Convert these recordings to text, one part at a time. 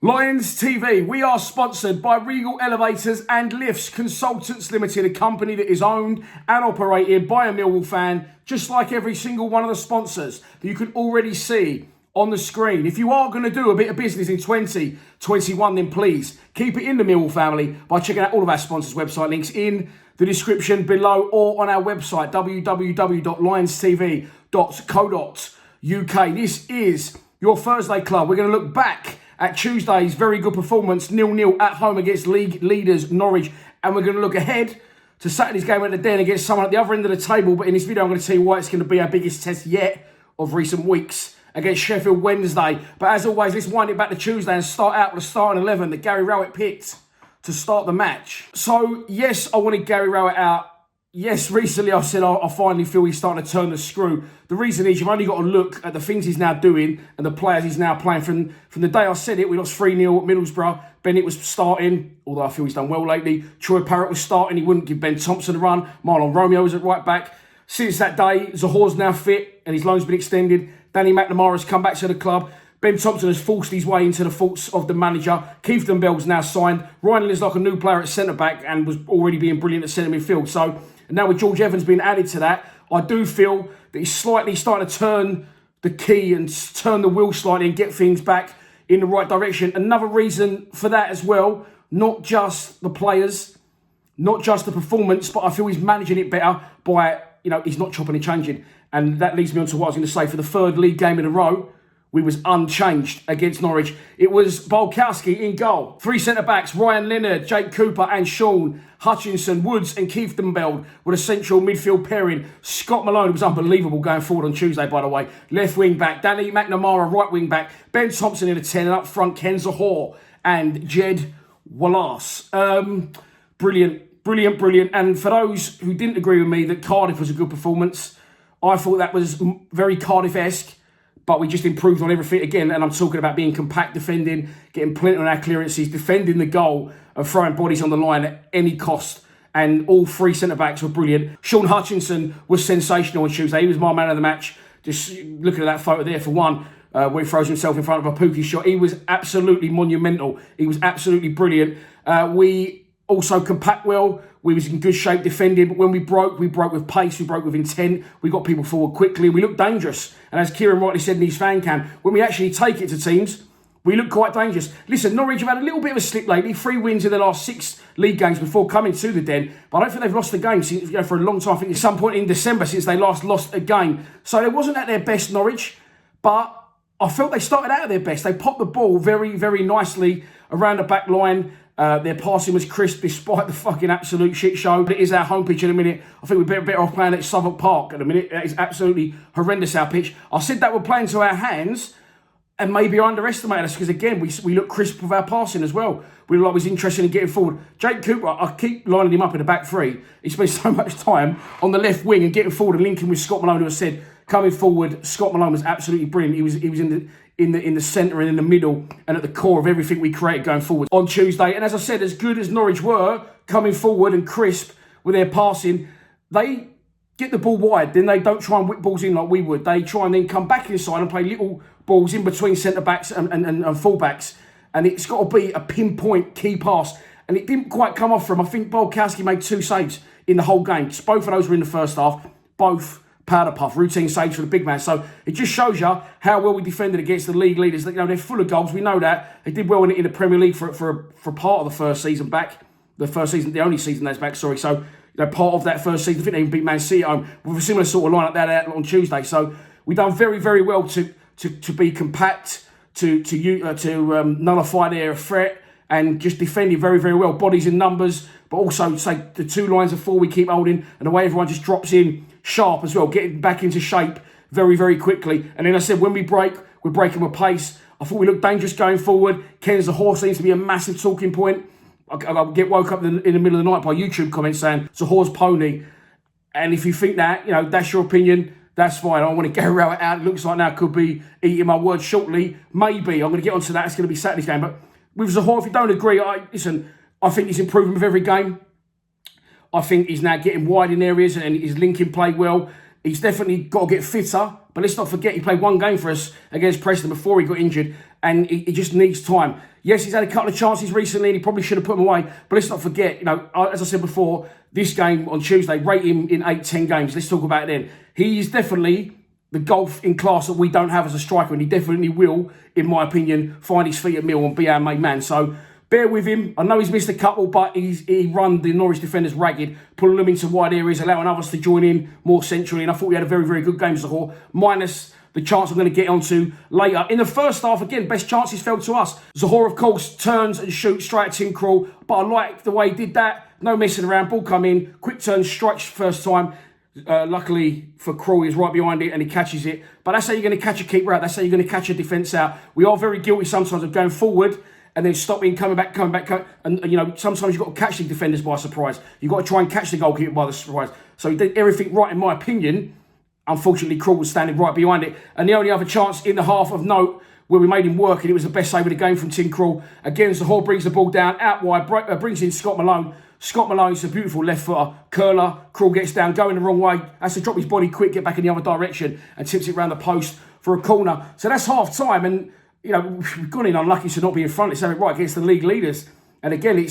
Lions TV, we are sponsored by Regal Elevators and Lifts Consultants Limited, a company that is owned and operated by a Millwall fan, just like every single one of the sponsors that you can already see on the screen. If you are going to do a bit of business in 2021, then please keep it in the Millwall family by checking out all of our sponsors' website links in the description below or on our website, www.lionstv.co.uk. This is your Thursday club. We're going to look back at Tuesday's very good performance, 0-0 at home against league leaders Norwich. And we're going to look ahead to Saturday's game at the Den against someone at the other end of the table. But in this video, I'm going to tell you why it's going to be our biggest test yet of recent weeks against Sheffield Wednesday. But as always, let's wind it back to Tuesday and start out with the starting 11 that Gary Rowett picked to start the match. So, yes, I wanted Gary Rowett out. Yes, recently I said I finally feel he's starting to turn the screw. The reason is you've only got to look at the things he's now doing and the players he's now playing. From the day I said it, we lost 3-0 at Middlesbrough. Bennett was starting, although I feel he's done well lately. Troy Parrott was starting. He wouldn't give Ben Thompson a run. Marlon Romeo was at right back. Since that day, Zahore's now fit and his loan's been extended. Danny McNamara's come back to the club. Ben Thompson has forced his way into the thoughts of the manager. Keith Bell's now signed. Ryan is like a new player at centre-back and was already being brilliant at centre midfield. So, and now with George Evans being added to that, I do feel that he's slightly starting to turn the key and turn the wheel slightly and get things back in the right direction. Another reason for that as well, not just the players, not just the performance, but I feel he's managing it better by, he's not chopping and changing. And that leads me on to what I was going to say. For the third league game in a row, we was unchanged against Norwich. It was Bulkowski in goal. Three centre-backs, Ryan Leonard, Jake Cooper and Sean Hutchinson, Woods and Keith Bell with a central midfield pairing. Scott Malone was unbelievable going forward on Tuesday, by the way. Left wing back, Danny McNamara, right wing back, Ben Thompson in a 10, and up front, Ken Zahor and Jed Wallace. Brilliant. And for those who didn't agree with me that Cardiff was a good performance, I thought that was very Cardiff-esque. But we just improved on everything again. And I'm talking about being compact defending, getting plenty on our clearances, defending the goal and throwing bodies on the line at any cost. And all three centre-backs were brilliant. Sean Hutchinson was sensational on Tuesday. He was my man of the match. Just looking at that photo there for one, where he throws himself in front of a Pookie shot. He was absolutely monumental. He was absolutely brilliant. We also compact well. We was in good shape defending, but when we broke with pace, we broke with intent. We got people forward quickly. We looked dangerous. And as Kieran rightly said in his fan cam, when we actually take it to teams, we look quite dangerous. Listen, Norwich have had a little bit of a slip lately. 3 wins in the last 6 league games before coming to the Den. But I don't think they've lost a game since, for a long time. I think at some point in December since they last lost a game. So they wasn't at their best, Norwich. But I felt they started out at their best. They popped the ball very, very nicely around the back line. Their passing was crisp despite the fucking absolute shit show. It is our home pitch in a minute. I think we're better off playing at Southwark Park at a minute. That is absolutely horrendous, our pitch. I said that we're playing to our hands and maybe I underestimated us because, again, we look crisp with our passing as well. We look like we're interested in getting forward. Jake Cooper, I keep lining him up in the back three. He spends so much time on the left wing and getting forward and linking with Scott Malone, who has said, coming forward, Scott Malone was absolutely brilliant. He was in the centre and in the middle and at the core of everything we created going forward on Tuesday. And as I said, as good as Norwich were coming forward and crisp with their passing, they get the ball wide. Then they don't try and whip balls in like we would. They try and then come back inside and play little balls in between centre-backs and full-backs. And it's got to be a pinpoint key pass. And it didn't quite come off from him. I think Bulkowski made 2 saves in the whole game. Both of those were in the first half. Both powder puff, routine saves for the big man. So it just shows you how well we defended against the league leaders. They're full of goals. We know that. They did well in the Premier League for part of the first season back. The only season that's back, sorry. So, part of that first season, I think they even beat Man City at home with a similar sort of lineup that on Tuesday. So we done very, very well to be compact, to nullify their threat and just defending very, very well. Bodies in numbers, but also, say, the 2 lines of 4 we keep holding and the way everyone just drops in sharp as well, getting back into shape very, very quickly. And then I said, when we break, we're breaking with pace. I thought we looked dangerous going forward. Ken's the horse seems to be a massive talking point. I get woke up in the middle of the night by YouTube comments saying, it's a horse pony. And if you think that, that's your opinion, that's fine. I want to get Rowett out. It looks like now could be eating my words shortly. Maybe. I'm going to get onto that. It's going to be Saturday's game. But with Zahor, if you don't agree, I think he's improving with every game. I think he's now getting wide in areas and he's linking play well. He's definitely got to get fitter. But let's not forget, he played 1 game for us against Preston before he got injured. And he just needs time. Yes, he's had a couple of chances recently and he probably should have put them away. But let's not forget, as I said before, this game on Tuesday, rate him in 8-10 games. Let's talk about it then. He is definitely the golf in class that we don't have as a striker, and he definitely will, in my opinion, find his feet at Mill and be our main man. So bear with him. I know he's missed a couple, but he run the Norwich defenders ragged, pulling them into wide areas, allowing others to join in more centrally. And I thought we had a very, very good game, Zohore, minus the chance I'm going to get onto later. In the first half, again, best chances fell to us. Zohore, of course, turns and shoots straight at Tim Krul, but I like the way he did that. No messing around, ball come in, quick turn, strikes first time. Luckily for Krul, he's right behind it and he catches it. But that's how you're going to catch a keeper out. That's how you're going to catch a defence out. We are very guilty sometimes of going forward and then stopping, coming back. And sometimes you've got to catch the defenders by surprise. You've got to try and catch the goalkeeper by the surprise. So he did everything right, in my opinion. Unfortunately, Krul was standing right behind it. And the only other chance in the half of note where we made him work, and it was the best save of the game from Tim Krul. Again, Zohore brings the ball down, out wide, brings in Scott Malone. Scott Malone's a beautiful left footer, curler. Krul gets down, going the wrong way, has to drop his body quick, get back in the other direction, and tips it around the post for a corner. So that's half time, and we've gone in unlucky to not be in front. It's something right against the league leaders. And again,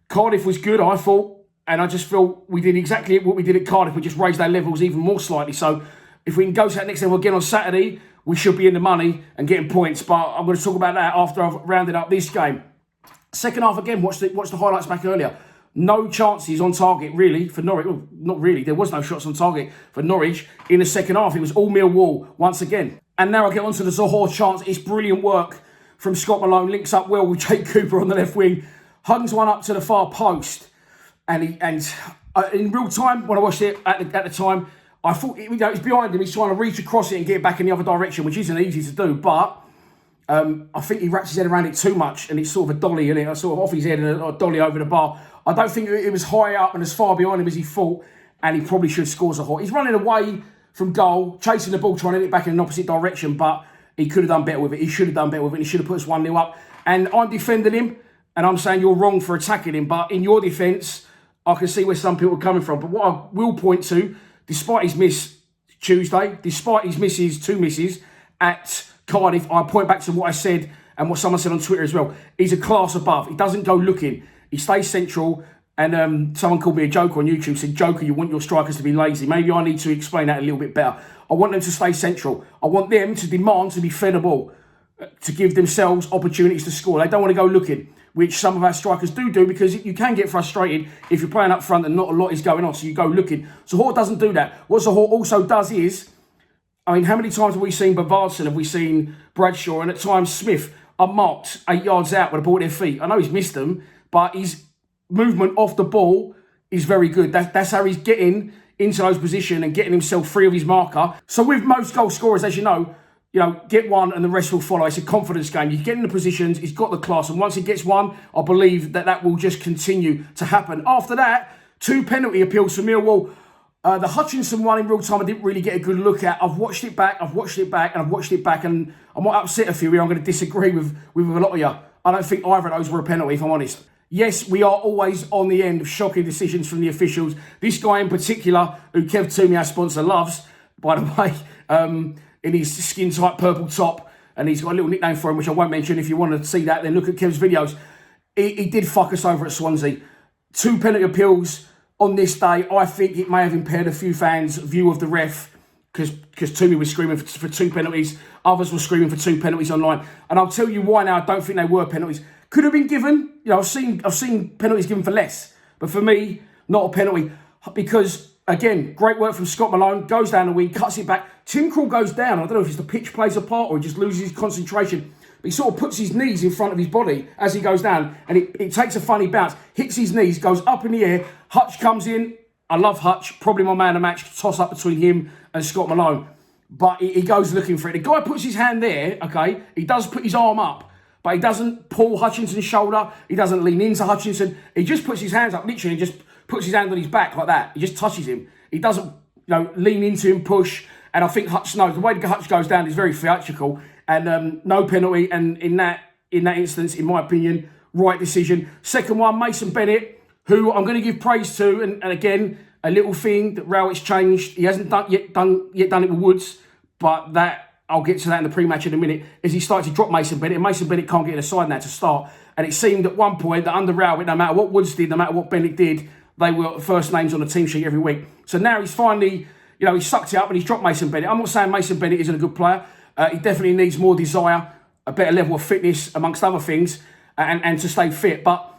Cardiff was good, I thought, and I just feel we did exactly what we did at Cardiff. We just raised our levels even more slightly. So if we can go to that next level again on Saturday, we should be in the money and getting points. But I'm going to talk about that after I've rounded up this game. Second half again, watch the highlights back earlier. No chances on target, really, for Norwich. Well, not really. There was no shots on target for Norwich in the second half. It was all Millwall once again. And now I get onto the Zohore chance. It's brilliant work from Scott Malone. Links up well with Jake Cooper on the left wing. Hugs one up to the far post. And in real time, when I watched it at the time, I thought it's behind him. He's trying to reach across it and get it back in the other direction, which isn't easy to do. But I think he wraps his head around it too much, and it's sort of a dolly, and it's sort of off his head and a dolly over the bar. I don't think it was high up and as far behind him as he thought, and he probably should score Zohore. He's running away from goal, chasing the ball, trying to hit it back in an opposite direction, but he could have done better with it. He should have done better with it. He should have put us 1-0 up. And I'm defending him, and I'm saying you're wrong for attacking him. But in your defence, I can see where some people are coming from. But what I will point to, despite his miss Tuesday, despite his two misses at Cardiff, I point back to what I said and what someone said on Twitter as well. He's a class above. He doesn't go looking. He stays central. And someone called me a joker on YouTube, said, Joker, you want your strikers to be lazy. Maybe I need to explain that a little bit better. I want them to stay central. I want them to demand to be fed a ball, to give themselves opportunities to score. They don't want to go looking, which some of our strikers do because you can get frustrated if you're playing up front and not a lot is going on, so you go looking. Zohore doesn't do that. What Zohore also does is, how many times have we seen Bavardson, have we seen Bradshaw, and at times Smith are marked 8 yards out with a ball at their feet. I know he's missed them, but his movement off the ball is very good. That's how he's getting into those positions and getting himself free of his marker. So with most goal scorers, as you know, get one and the rest will follow. It's a confidence game. You get in the positions, he's got the class, and once he gets one, I believe that will just continue to happen. After that, 2 penalty appeals for Millwall. The Hutchinson one in real time, I didn't really get a good look at. I've watched it back, and I might upset a few here. I'm going to disagree with a lot of you. I don't think either of those were a penalty, if I'm honest. Yes, we are always on the end of shocking decisions from the officials. This guy in particular, who Kev Toomey, our sponsor, loves, by the way, in his skin-tight purple top, and he's got a little nickname for him, which I won't mention. If you want to see that, then look at Kev's videos. He did fuck us over at Swansea. 2 penalty appeals on this day. I think it may have impaired a few fans' view of the ref, because Toomey was screaming for 2 penalties. Others were screaming for 2 penalties online. And I'll tell you why now I don't think they were penalties. Could have been given. I've seen penalties given for less. But for me, not a penalty. Because, again, great work from Scott Malone. Goes down the wing, cuts it back. Tim Krul goes down. I don't know if it's the pitch plays a part or he just loses his concentration. But he sort of puts his knees in front of his body as he goes down. And it takes a funny bounce. Hits his knees, goes up in the air. Hutch comes in. I love Hutch. Probably my man of the match. Toss up between him and Scott Malone. But he goes looking for it. The guy puts his hand there, okay? He does put his arm up. But he doesn't pull Hutchinson's shoulder. He doesn't lean into Hutchinson. He just puts his hands up, literally, and just puts his hand on his back like that. He just touches him. He doesn't, lean into him, push. And I think Hutch knows. The way Hutch goes down is very theatrical. And no penalty. And in that instance, in my opinion, right decision. Second one, Mason Bennett, who I'm going to give praise to. And again, a little thing that Rowett changed. He hasn't yet done it with Woods. But that I'll get to that in the pre-match in a minute, is he started to drop Mason Bennett, and Mason Bennett can't get inside now to start. And it seemed at one point that under Rowett, no matter what Woods did, no matter what Bennett did, they were first names on the team sheet every week. So now he's finally, he sucked it up and he's dropped Mason Bennett. I'm not saying Mason Bennett isn't a good player. He definitely needs more desire, a better level of fitness, amongst other things, and to stay fit. But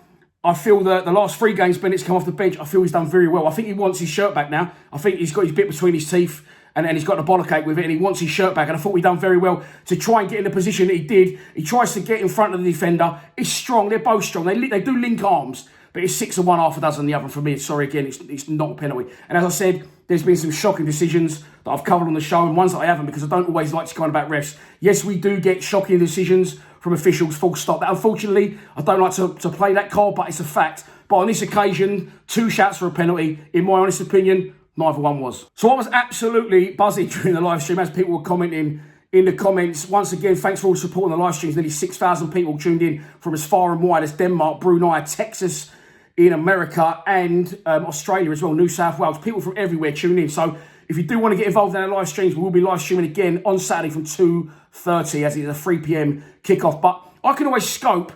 I feel that the last 3 games Bennett's come off the bench, I feel he's done very well. I think he wants his shirt back now. I think he's got his bit between his teeth and he's got the bollock with it, and he wants his shirt back. And I thought he done very well to try and get in the position that he did. He tries to get in front of the defender. It's strong. They're both strong. They do link arms, but it's 6 of one, half a dozen the other. For me, sorry again, it's not a penalty. And as I said, there's been some shocking decisions that I've covered on the show, and ones that I haven't, because I don't always like to go on about refs. Yes, we do get shocking decisions from officials, full stop. That, unfortunately, I don't like to play that card, but it's a fact. But on this occasion, 2 shouts for a penalty. In my honest opinion, neither one was. So I was absolutely buzzing during the live stream as people were commenting in the comments. Once again, thanks for all the support on the live streams. Nearly 6,000 people tuned in from as far and wide as Denmark, Brunei, Texas, in America, and Australia as well, New South Wales. People from everywhere tune in. So if you do want to get involved in our live streams, we will be live streaming again on Saturday from 2:30 as it's a 3 p.m. kickoff. But I can always scope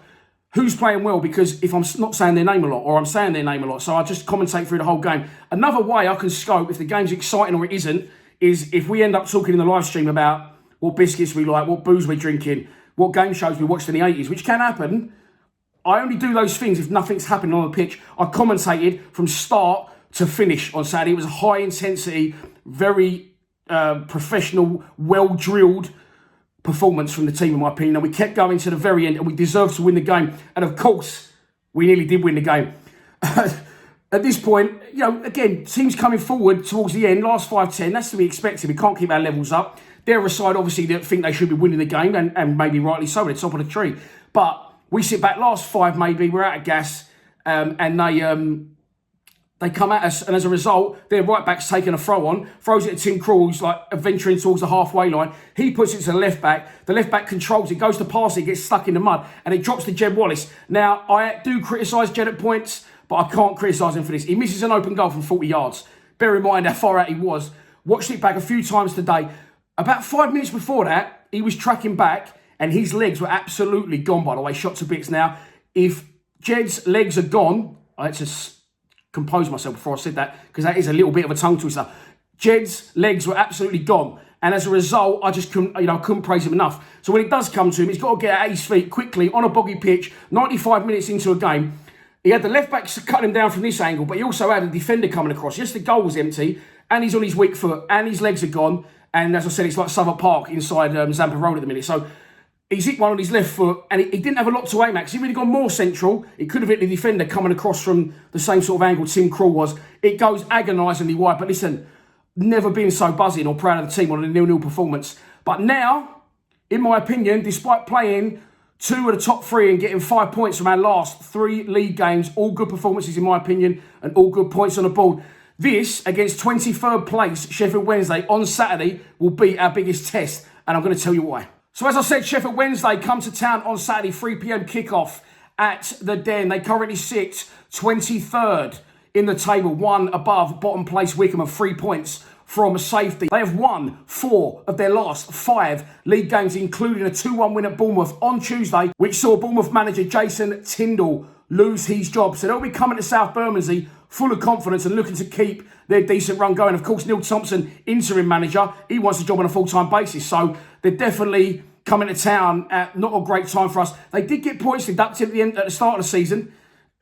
who's playing well, because if I'm not saying their name a lot, or I'm saying their name a lot, so I just commentate through the whole game. Another way I can scope if the game's exciting or it isn't, is if we end up talking in the live stream about what biscuits we like, what booze we're drinking, what game shows we watched in the 80s, which can happen. I only do those things if nothing's happening on the pitch. I commentated from start to finish on Saturday. It was a high intensity, very professional, well-drilled performance from the team, in my opinion. And we kept going to the very end, and we deserved to win the game. And of course, we nearly did win the game. At this point, again, teams coming forward towards the end, last 5-10, that's to be expected. We can't keep our levels up. They're a side, obviously, that think they should be winning the game, and maybe rightly so, at the top of the tree. But we sit back last 5, maybe, we're out of gas, and they come at us, and as a result, their right back's taking a throw on, throws it to Tim Krul, who's like venturing towards the halfway line. He puts it to the left back. The left back controls it, goes to pass it, gets stuck in the mud, and it drops to Jed Wallace. Now, I do criticise Jed at points, but I can't criticise him for this. He misses an open goal from 40 yards. Bear in mind how far out he was. Watched it back a few times today. About 5 minutes before that, he was tracking back, and his legs were absolutely gone, by the way, shot to bits. Now, if Jed's legs are gone, I had to compose myself before I said that, because that is a little bit of a tongue twister. Jed's legs were absolutely gone, and as a result, I just couldn't praise him enough. So when it does come to him, he's got to get at his feet quickly on a boggy pitch, 95 minutes into a game. He had the left back cutting him down from this angle, but he also had a defender coming across. Yes, the goal was empty, and he's on his weak foot, and his legs are gone, and as I said, it's like Southwark Park inside Zampa Road at the minute. So he's hit one on his left foot, and he didn't have a lot to aim at, because he really gone more central. It could have hit the defender coming across from the same sort of angle Tim Krul was. It goes agonisingly wide, but listen, never been so buzzing or proud of the team on a 0-0 performance. But now, in my opinion, despite playing 2 of the top 3 and getting 5 points from our last 3 league games, all good performances in my opinion, and all good points on the board, this, against 23rd place Sheffield Wednesday on Saturday, will be our biggest test, and I'm going to tell you why. So as I said, Sheffield Wednesday come to town on Saturday, 3 p.m. kickoff at the Den. They currently sit 23rd in the table, 1 above bottom place Wickham and 3 points from safety. They have won 4 of their last 5 league games, including a 2-1 win at Bournemouth on Tuesday, which saw Bournemouth manager Jason Tindall lose his job. So they'll be coming to South Bermondsey full of confidence and looking to keep their decent run going. Of course, Neil Thompson, interim manager, he wants a job on a full-time basis. So they're definitely coming to town at not a great time for us. They did get points deducted at the start of the season.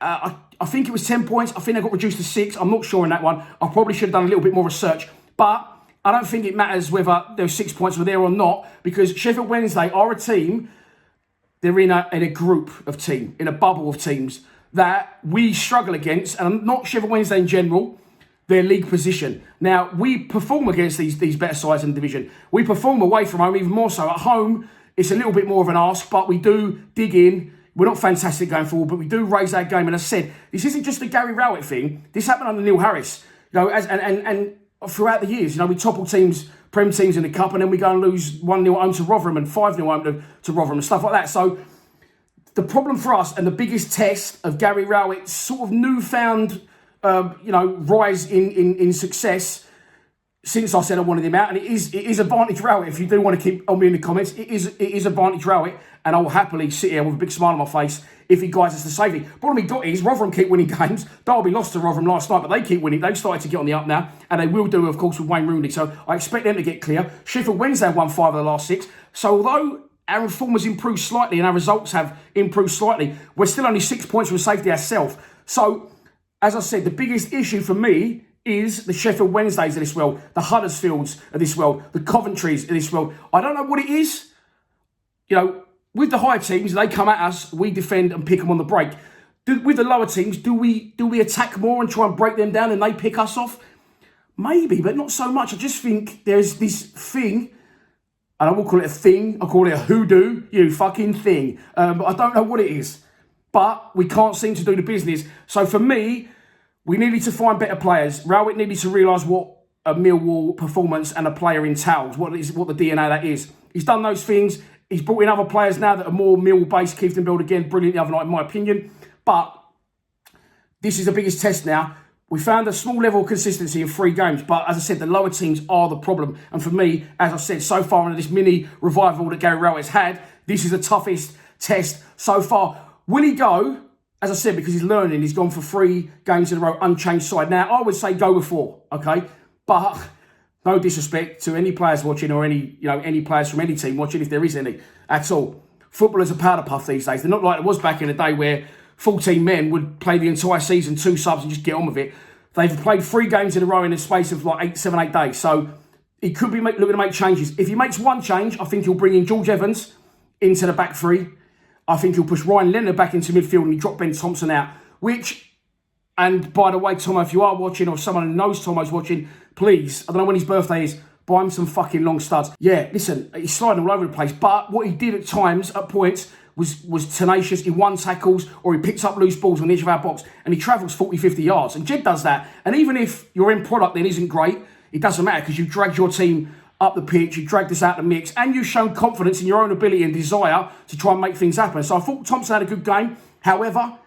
I think it was 10 points. I think they got reduced to 6. I'm not sure on that one. I probably should have done a little bit more research. But I don't think it matters whether those 6 points were there or not, because Sheffield Wednesday are a team, they're in a group of teams, in a bubble of teams that we struggle against, and not Sheffield Wednesday in general, their league position. Now, we perform against these better sides in the division. We perform away from home even more so. At home, it's a little bit more of an ask, but we do dig in. We're not fantastic going forward, but we do raise our game. And as I said, this isn't just a Gary Rowett thing. This happened under Neil Harris. And throughout the years, we topple teams, Prem teams in the Cup, and then we go and lose 1-0 home to Rotherham and 5-0 home to Rotherham and stuff like that. So the problem for us, and the biggest test of Gary Rowett's sort of newfound rise in success, since I said I wanted him out, and it is advantage Rowett. If you do want to keep on me in the comments, it is advantage Rowett, and I will happily sit here with a big smile on my face if he guides us to safety. Problem he got is Rotherham keep winning games. Derby lost to Rotherham last night, but they keep winning. They've started to get on the up now, and they will do, of course, with Wayne Rooney. So I expect them to get clear. Sheffield Wednesday have won 5 of the last 6. So although our form has improved slightly and our results have improved slightly, we're still only 6 points from safety ourselves. So, as I said, the biggest issue for me is the Sheffield Wednesdays of this world, the Huddersfields of this world, the Coventrys of this world. I don't know what it is. You know, with the higher teams, they come at us, we defend and pick them on the break. With the lower teams, do we attack more and try and break them down and they pick us off? Maybe, but not so much. I just think there's this thing, and I will call it a thing, I'll call it a hoodoo, you fucking thing. But I don't know what it is. But we can't seem to do the business. So for me, we needed to find better players. Rowett needed to realise what a Millwall performance and a player entails, what the DNA that is. He's done those things. He's brought in other players now that are more Millwall-based. Keith and Build again, brilliant the other night, in my opinion. But this is the biggest test now. We found a small level of consistency in 3 games. But as I said, the lower teams are the problem. And for me, as I said, so far in this mini revival that Gary Rowett's had, this is the toughest test so far. Will he go? As I said, because he's learning, he's gone for 3 games in a row, unchanged side. Now, I would say go with 4, okay? But no disrespect to any players watching or any players from any team watching, if there is any at all. Footballers are powder puff these days. They're not like it was back in the day where 14 men would play the entire season, 2 subs and just get on with it. They've played 3 games in a row in the space of like 7, 8 days. So he could be looking to make changes. If he makes one change, I think he'll bring in George Evans into the back 3. I think he'll push Ryan Leonard back into midfield and he drop Ben Thompson out. Which, and by the way, Tomo, if you are watching or someone who knows Tomo's watching, please, I don't know when his birthday is, buy him some fucking long studs. Yeah, listen, he's sliding all over the place. But what he did at times, at points, was tenacious. He won tackles or he picks up loose balls on the edge of our box and he travels 40, 50 yards. And Jed does that. And even if your end product then isn't great, it doesn't matter because you've dragged your team up the pitch, you dragged us out the mix, and you've shown confidence in your own ability and desire to try and make things happen. So I thought Thompson had a good game. However,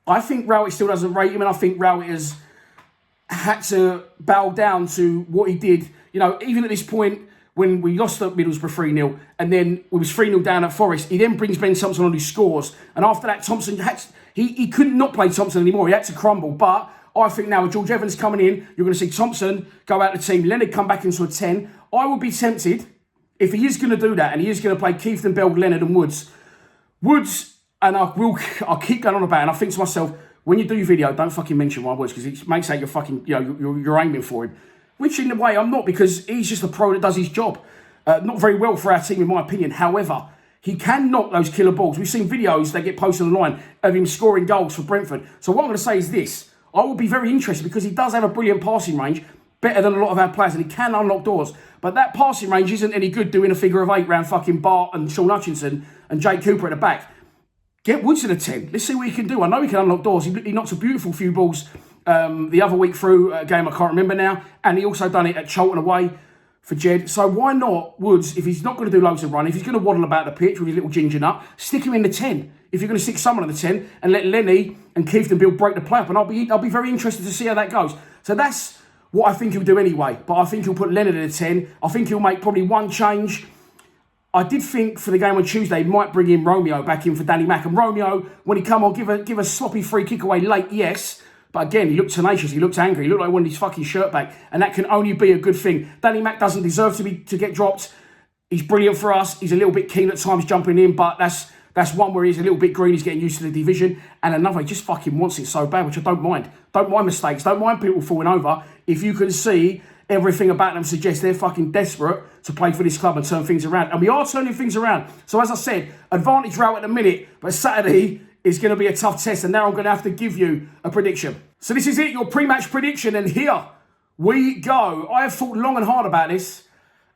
I think Rowett still doesn't rate him, and I think Rowett has had to bow down to what he did. You know, even at this point, when we lost at Middlesbrough 3-0, and then we was 3-0 down at Forest, he then brings Ben Thompson on who scores. And after that, Thompson he couldn't not play Thompson anymore. He had to crumble. But I think now with George Evans coming in, you're going to see Thompson go out the team, Leonard come back into a 10. I would be tempted, if he is going to do that, and he is going to play Keith and Bell, Leonard and Woods, and I'll keep going on about it, and I think to myself, when you do your video, don't fucking mention my words, because it makes out you're fucking, you're aiming for him. Which in a way I'm not, because he's just a pro that does his job. Not very well for our team, in my opinion. However, he can knock those killer balls. We've seen videos that get posted online of him scoring goals for Brentford. So what I'm going to say is this. I will be very interested because he does have a brilliant passing range, better than a lot of our players, and he can unlock doors. But that passing range isn't any good doing a figure of 8 round fucking Bart and Sean Hutchinson and Jake Cooper at the back. Get Woods to the 10. Let's see what he can do. I know he can unlock doors. He knocks a beautiful few balls the other week through a game I can't remember now. And he also done it at Charlton away for Jed. So why not Woods, if he's not going to do loads of running, if he's going to waddle about the pitch with his little ginger nut, stick him in the 10. If you're going to stick someone in the 10 and let Lenny and Keith and Bill break the play up. And I'll be very interested to see how that goes. So that's what I think he'll do anyway. But I think he'll put Leonard in the 10. I think he'll make probably one change. I did think for the game on Tuesday, he might bring in Romeo back in for Danny Mack. And Romeo, when he come on, give a sloppy free kick away late, yes. But again, he looked tenacious, he looked angry, he looked like he wanted his fucking shirt back. And that can only be a good thing. Danny Mack doesn't deserve to get dropped. He's brilliant for us. He's a little bit keen at times jumping in, but that's one where he's a little bit green, he's getting used to the division. And another, he just fucking wants it so bad, which I don't mind. Don't mind mistakes, don't mind people falling over. If you can see everything about them suggests they're fucking desperate to play for this club and turn things around. And we are turning things around. So as I said, advantage route at the minute, but Saturday is going to be a tough test. And now I'm going to have to give you a prediction. So this is it, your pre-match prediction. And here we go. I have thought long and hard about this.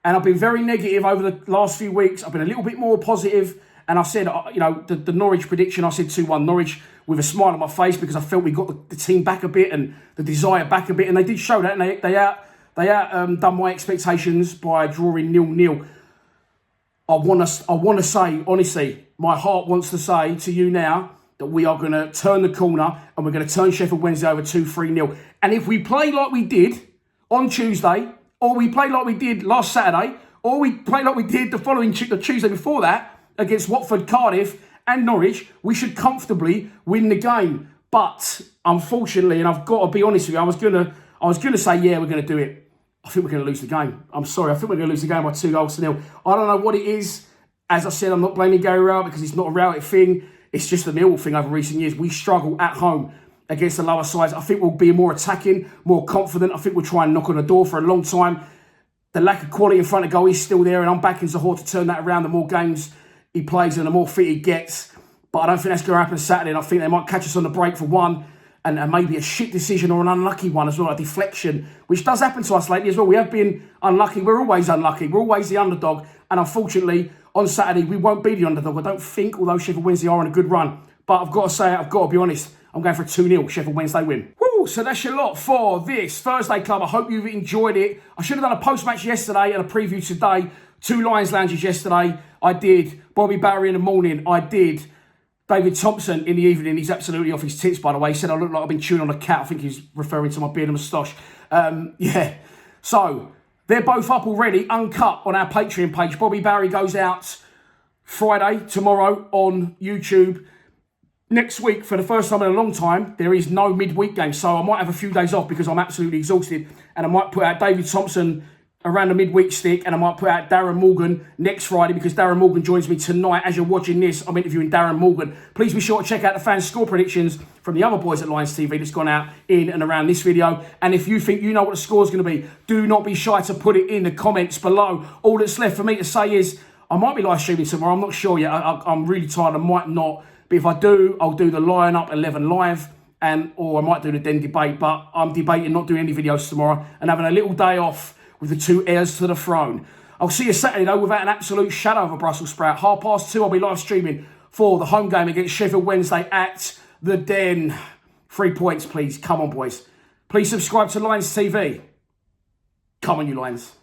And I've been very negative over the last few weeks. I've been a little bit more positive. And I said, the Norwich prediction, I said 2-1 Norwich with a smile on my face because I felt we got the team back a bit and the desire back a bit. And they did show that. And they outdone my expectations by drawing 0-0. I want to say, honestly, my heart wants to say to you now that we are going to turn the corner and we're going to turn Sheffield Wednesday over 2-3-0. And if we play like we did on Tuesday or we play like we did last Saturday, or we play like we did the Tuesday before that against Watford, Cardiff and Norwich, we should comfortably win the game. But unfortunately, and I've got to be honest with you, I was gonna say, yeah, we're gonna do it. I think we're gonna lose the game. I'm sorry, I think we're gonna lose the game by 2-0. I don't know what it is. As I said, I'm not blaming Gary Rowett because it's not a Rowett thing. It's just the Millwall thing over recent years. We struggle at home against the lower sides. I think we'll be more attacking, more confident. I think we'll try and knock on the door for a long time. The lack of quality in front of goal is still there, and I'm backing Zaha to turn that around the more games he plays and the more fit he gets. But I don't think that's going to happen Saturday, and I think they might catch us on the break for one, and maybe a shit decision or an unlucky one as well, a deflection, which does happen to us lately as well. We have been unlucky. We're always unlucky. We're always the underdog, and unfortunately, on Saturday, we won't be the underdog. I don't think, although Sheffield Wednesday are on a good run. But I've got to say, I've got to be honest, I'm going for a 2-0 Sheffield Wednesday win. Woo! So that's your lot for this Thursday Club. I hope you've enjoyed it. I should have done a post-match yesterday and a preview today. 2 Lions Lounges yesterday. I did Bobby Barry in the morning. I did David Thompson in the evening. He's absolutely off his tits, by the way. He said I look like I've been chewing on a cat. I think he's referring to my beard and moustache. Yeah. So they're both up already, uncut on our Patreon page. Bobby Barry goes out Friday, tomorrow on YouTube. Next week, for the first time in a long time, there is no midweek game. So I might have a few days off because I'm absolutely exhausted. And I might put out David Thompson around the midweek stick. And I might put out Darren Morgan next Friday because Darren Morgan joins me tonight. As you're watching this, I'm interviewing Darren Morgan. Please be sure to check out the fan score predictions from the other boys at Lions TV that's gone out in and around this video. And if you think you know what the score is going to be, do not be shy to put it in the comments below. All that's left for me to say is I might be live streaming tomorrow. I'm not sure yet. I'm really tired. I might not. But if I do, I'll do the Lion Up 11 live, or I might do the Den debate. But I'm debating not doing any videos tomorrow and having a little day off with the 2 heirs to the throne. I'll see you Saturday, though, without an absolute shadow of a Brussels sprout. 2:30, I'll be live streaming for the home game against Sheffield Wednesday at the Den. 3 points, please. Come on, boys. Please subscribe to Lions TV. Come on, you Lions.